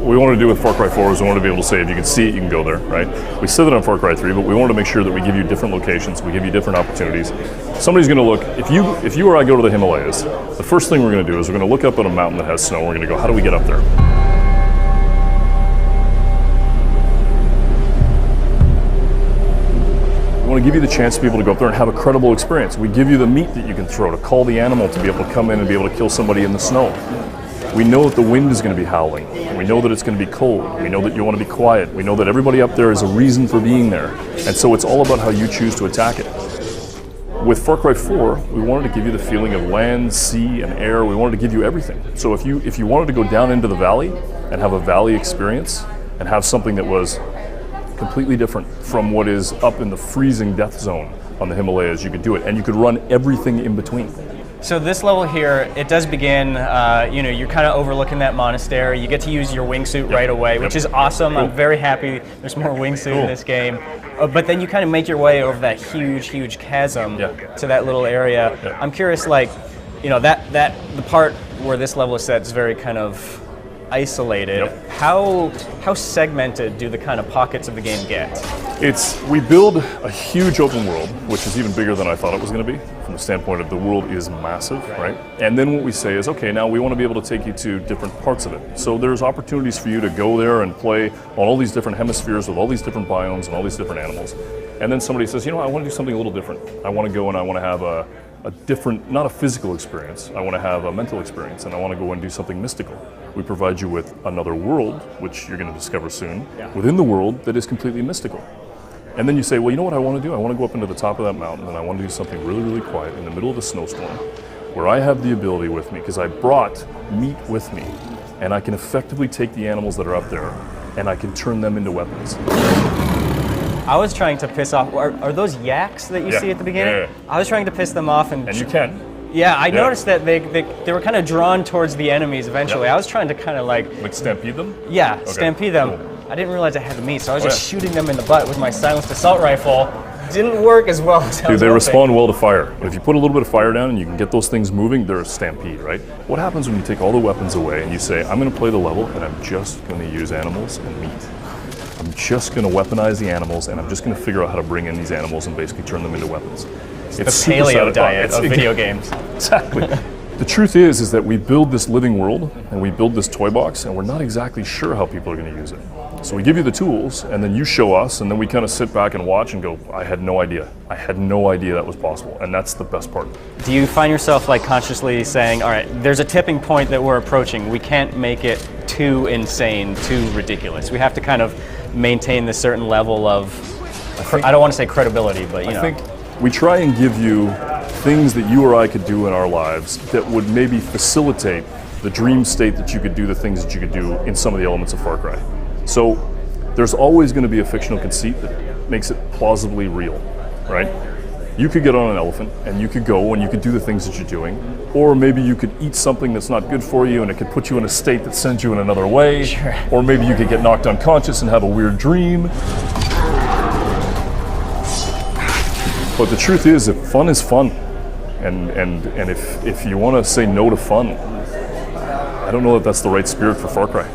what we wanted to do with Far Cry 4 is we wanted to be able to say, if you can see it, you can go there, right? We said that on Far Cry 3, but we wanted to make sure that we give you different locations, we give you different opportunities. Somebody's going to look, if you or I go to the Himalayas, the first thing we're going to do is we're going to look up at a mountain that has snow, and we're going to go, how do we get up there? We want to give you the chance to be able to go up there and have a credible experience. We give you the meat that you can throw to call the animal to be able to come in and be able to kill somebody in the snow. We know that the wind is going to be howling. We know that it's going to be cold. We know that you want to be quiet. We know that everybody up there is a reason for being there. And so it's all about how you choose to attack it. With Far Cry 4, we wanted to give you the feeling of land, sea, and air. We wanted to give you everything. So if you wanted to go down into the valley and have a valley experience and have something that was completely different from what is up in the freezing death zone on the Himalayas, you could do it. And you could run everything in between. So this level here, it does begin, you're kind of overlooking that monastery. You get to use your wingsuit right away, which is awesome. Cool. I'm very happy there's more wingsuit in this game. But then you kind of make your way over that huge chasm to that little area. Yeah. I'm curious, the part where this level is set is very kind of isolated. Yep. How segmented do the kind of pockets of the game get? We build a huge open world, which is even bigger than I thought it was going to be, from the standpoint of the world is massive, right? And then what we say is, okay, now we want to be able to take you to different parts of it. So there's opportunities for you to go there and play on all these different hemispheres with all these different biomes and all these different animals. And then somebody says, I want to do something a little different. I want to go and I want to have a different, not a physical experience, I want to have a mental experience, and I want to go and do something mystical. We provide you with another world, which you're going to discover soon, within the world that is completely mystical. And then you say, well, you know what I want to do? I want to go up into the top of that mountain, and I want to do something really quiet in the middle of the snowstorm, where I have the ability with me, because I brought meat with me, and I can effectively take the animals that are up there, and I can turn them into weapons. I was trying to piss off, are those yaks that you see at the beginning? Yeah. I was trying to piss them off. And you can. Yeah, I noticed that they were kind of drawn towards the enemies eventually. I was trying to kind of like stampede them? Yeah, okay. Stampede them. Cool. I didn't realize I had the meat, so I was just shooting them in the butt with my silenced assault rifle. Didn't work as well as I was hoping. They respond well to fire. If you put a little bit of fire down and you can get those things moving, they're a stampede, right? What happens when you take all the weapons away and you say, I'm going to play the level and I'm just going to use animals and meat? I'm just going to weaponize the animals, and I'm just going to figure out how to bring in these animals and basically turn them into weapons. It's the paleo diet of video games. Exactly. The truth is that we build this living world, and we build this toy box, and we're not exactly sure how people are going to use it. So we give you the tools, and then you show us, and then we kind of sit back and watch and go, I had no idea. I had no idea that was possible, and that's the best part. Do you find yourself consciously saying, all right, there's a tipping point that we're approaching. We can't make it too insane, too ridiculous. We have to kind of maintain this certain level of, I don't want to say credibility, but I think we try and give you things that you or I could do in our lives that would maybe facilitate the dream state that you could do the things that you could do in some of the elements of Far Cry. So there's always going to be a fictional conceit that makes it plausibly real, right? You could get on an elephant and you could go and you could do the things that you're doing, or maybe you could eat something that's not good for you and it could put you in a state that sends you in another way, or maybe you could get knocked unconscious and have a weird dream. But the truth is that fun is fun, and if you want to say no to fun, I don't know that that's the right spirit for Far Cry.